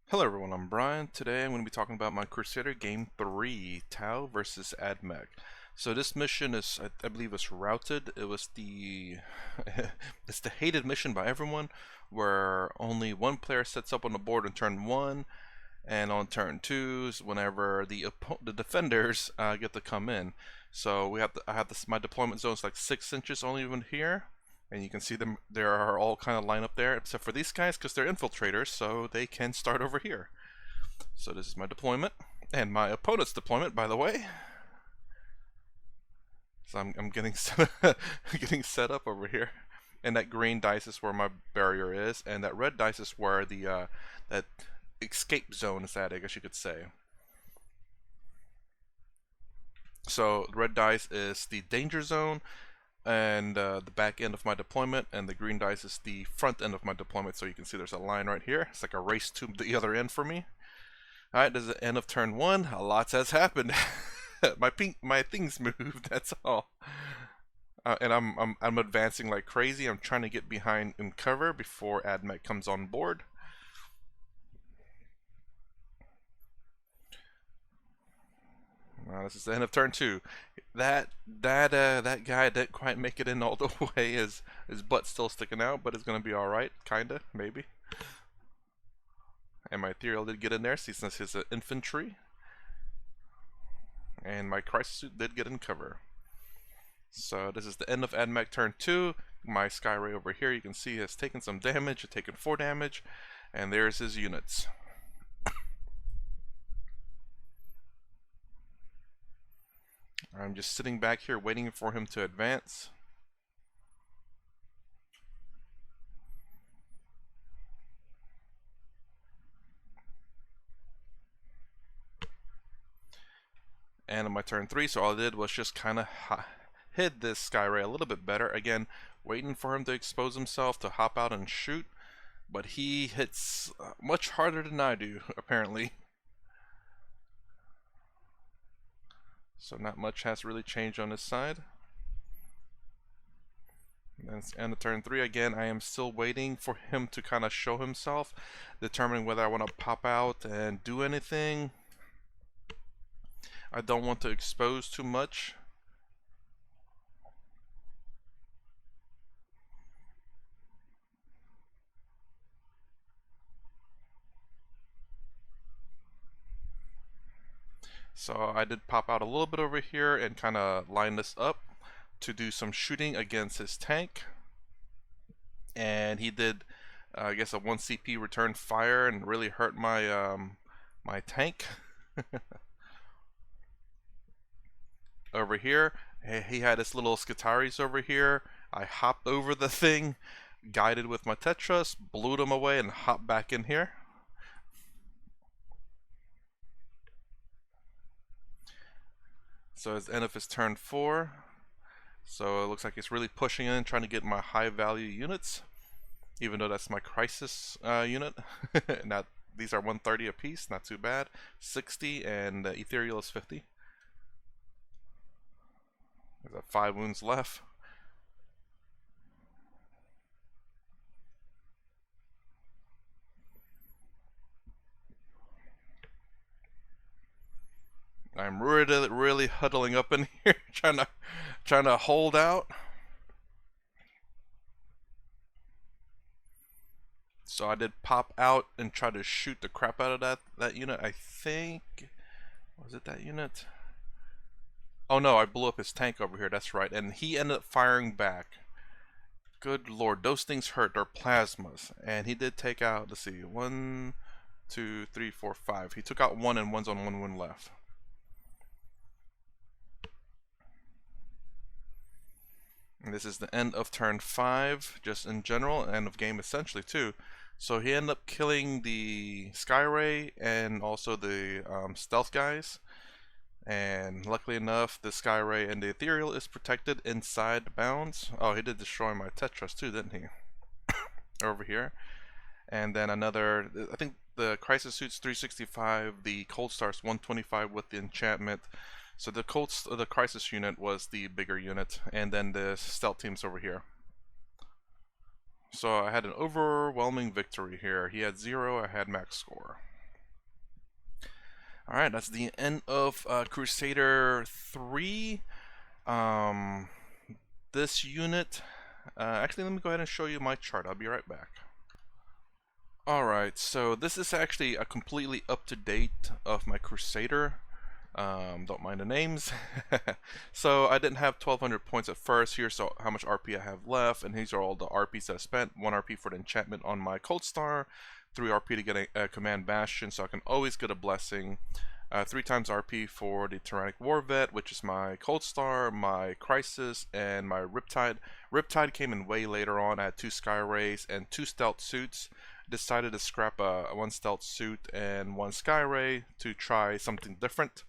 Hello everyone, I'm Brian. Today I'm going to be talking about my Crusader Game 3, Tau versus Mech. So this mission is, I believe it's routed. It was the, it's the hated mission by everyone, where only one player sets up on the board on turn 1, and on turn 2 is whenever the defenders get to come in. So I have this, my deployment zone is like 6 inches only even here. And you can see them, they are all kind of lined up there, except for these guys because they're infiltrators, so they can start over here. So this is my deployment, and my opponent's deployment, by the way. So I'm getting getting set up over here. And that green dice is where my barrier is, and that red dice is where the that escape zone is at, I guess you could say. So red dice is the danger zone, and the back end of my deployment, and the green dice is the front end of my deployment. So you can see there's a line right here. It's like a race to the other end for me. Alright, this is the end of turn 1. A lot has happened. my things moved, that's all. And I'm advancing like crazy. I'm trying to get behind in cover before AdMech comes on board. This is the end of turn 2. That guy didn't quite make it in all the way. His butt's still sticking out, but it's gonna be all right, kinda, maybe. And my ethereal did get in there, since he's infantry. And my crisis suit did get in cover. So this is the end of AdMech turn 2. My Skyray over here, you can see, has taken some damage, taken 4 damage, and there's his units. I'm just sitting back here waiting for him to advance. And on my turn 3, so all I did was just kind of hid this Skyray a little bit better. Again, waiting for him to expose himself to hop out and shoot. But he hits much harder than I do, apparently. So not much has really changed on this side. And the turn 3 again, I am still waiting for him to kind of show himself, determining whether I want to pop out and do anything. I don't want to expose too much. So I did pop out a little bit over here and kind of line this up to do some shooting against his tank. And he did, I guess, a 1 CP return fire and really hurt my my tank. Over here, he had his little Skitaris over here. I hopped over the thing, guided with my Tetras, blew them away, and hopped back in here. So it's the end of his turn 4. So it looks like he's really pushing in, trying to get my high value units, even though that's my crisis unit. Now these are 130 apiece, not too bad. 60, and ethereal is 50. There's 5 wounds left. I'm really huddling up in here, trying to hold out. So I did pop out and try to shoot the crap out of that unit. I think, was it that unit? Oh no, I blew up his tank over here. That's right, and he ended up firing back. Good lord, those things hurt. They're plasmas, and he did take out. Let's see, 1, 2, 3, 4, 5. He took out 1, and one's on 1 win left. And this is the end of turn 5, just in general, end of game essentially too. So he ended up killing the Skyray and also the stealth guys. And luckily enough, the Skyray and the Ethereal is protected inside the bounds. Oh, he did destroy my Tetras too, didn't he? Over here. And then another, I think the Crisis Suit's 365, the Cold Star's 125 with the enchantment. So the Crisis unit was the bigger unit, and then the stealth team's over here. So I had an overwhelming victory here. He had 0, I had max score. All right, that's the end of Crusader 3. Um, this unit. Actually, let me go ahead and show you my chart. I'll be right back. Alright, so this is actually a completely up-to-date of my Crusader. Don't mind the names. So I didn't have 1200 points at first. Here's how much RP I have left, and these are all the RPs that I spent. 1 RP for the enchantment on my Cold Star, 3 RP to get a Command Bastion, so I can always get a Blessing. 3 times RP for the Tyrannic War Vet, which is my Cold Star, my Crisis, and my Riptide. Riptide came in way later on. I had 2 Sky Rays and 2 Stealth Suits. Decided to scrap 1 Stealth Suit and 1 Sky Ray to try something different.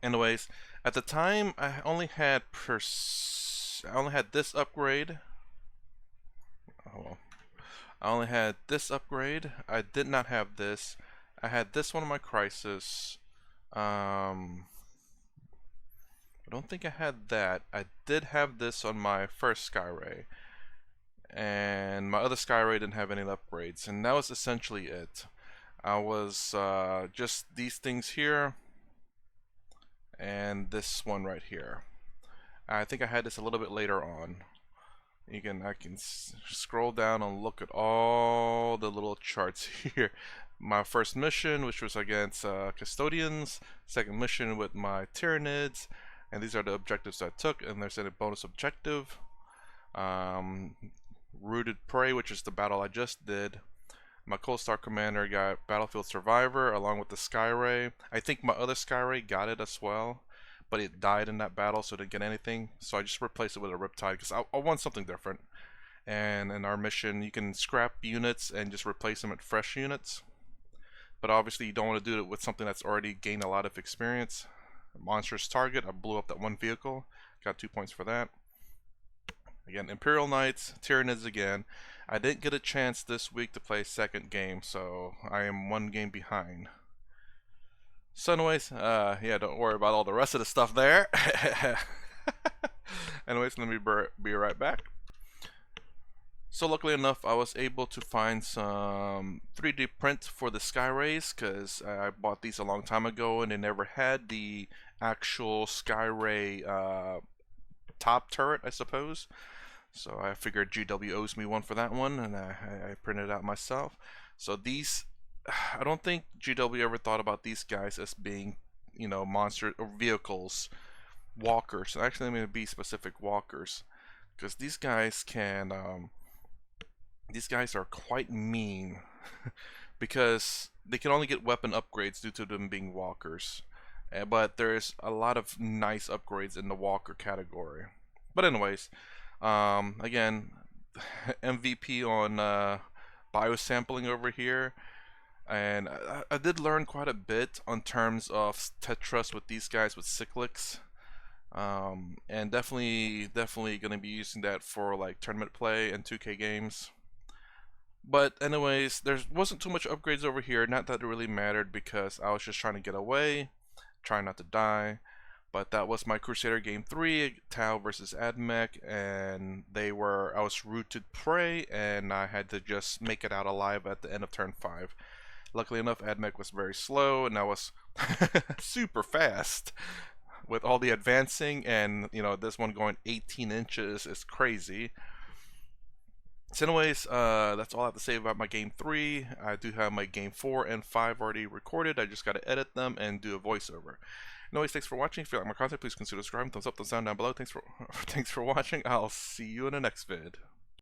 Anyways, at the time I only had this upgrade. Oh well. I only had this upgrade. I did not have this. I had this one on my Crisis. I don't think I had that. I did have this on my first Sky Ray. And my other Sky Ray didn't have any upgrades. And that was essentially it. I was just these things here. And this one right here. I think I had this a little bit later on. I can scroll down and look at all the little charts here. My first mission, which was against Custodians. Second mission with my Tyranids. And these are the objectives I took. And there's a bonus objective. Rooted Prey, which is the battle I just did. My Cold Star Commander got Battlefield Survivor along with the Sky Ray. I think my other Sky Ray got it as well, but it died in that battle, so it didn't get anything. So I just replaced it with a Riptide because I want something different. And in our mission, you can scrap units and just replace them with fresh units. But obviously, you don't want to do it with something that's already gained a lot of experience. Monstrous Target, I blew up that 1 vehicle. Got 2 points for that. Again, Imperial Knights, Tyranids again. I didn't get a chance this week to play a second game, so I am 1 game behind. So anyways, yeah, don't worry about all the rest of the stuff there. Anyways, let me be right back. So luckily enough, I was able to find some 3D print for the Sky Rays, because I bought these a long time ago and they never had the actual Sky Ray top turret, I suppose. So I figured GW owes me one for that one, and I printed it out myself. So these, I don't think GW ever thought about these guys as being, you know, monster or vehicles, walkers. Actually, I'm going to be specific, walkers, because these guys can, these guys are quite mean, because they can only get weapon upgrades due to them being walkers. But there's a lot of nice upgrades in the walker category. But anyways. Again, MVP on biosampling over here, and I did learn quite a bit on terms of Tetris with these guys with cyclics, and definitely going to be using that for like tournament play and 2K games. But anyways, there wasn't too much upgrades over here, not that it really mattered because I was just trying to get away, trying not to die. But that was my Crusader game 3, Tau versus Admech, and I was rooted prey, and I had to just make it out alive at the end of turn 5. Luckily enough, Admech was very slow, and I was super fast with all the advancing, and you know, this one going 18 inches is crazy. So anyways, that's all I have to say about my game 3. I do have my game 4 and 5 already recorded. I just got to edit them and do a voiceover. Anyways, thanks for watching. If you like my content, please consider subscribing. Thumbs up, thumbs down below. Thanks for watching. I'll see you in the next vid.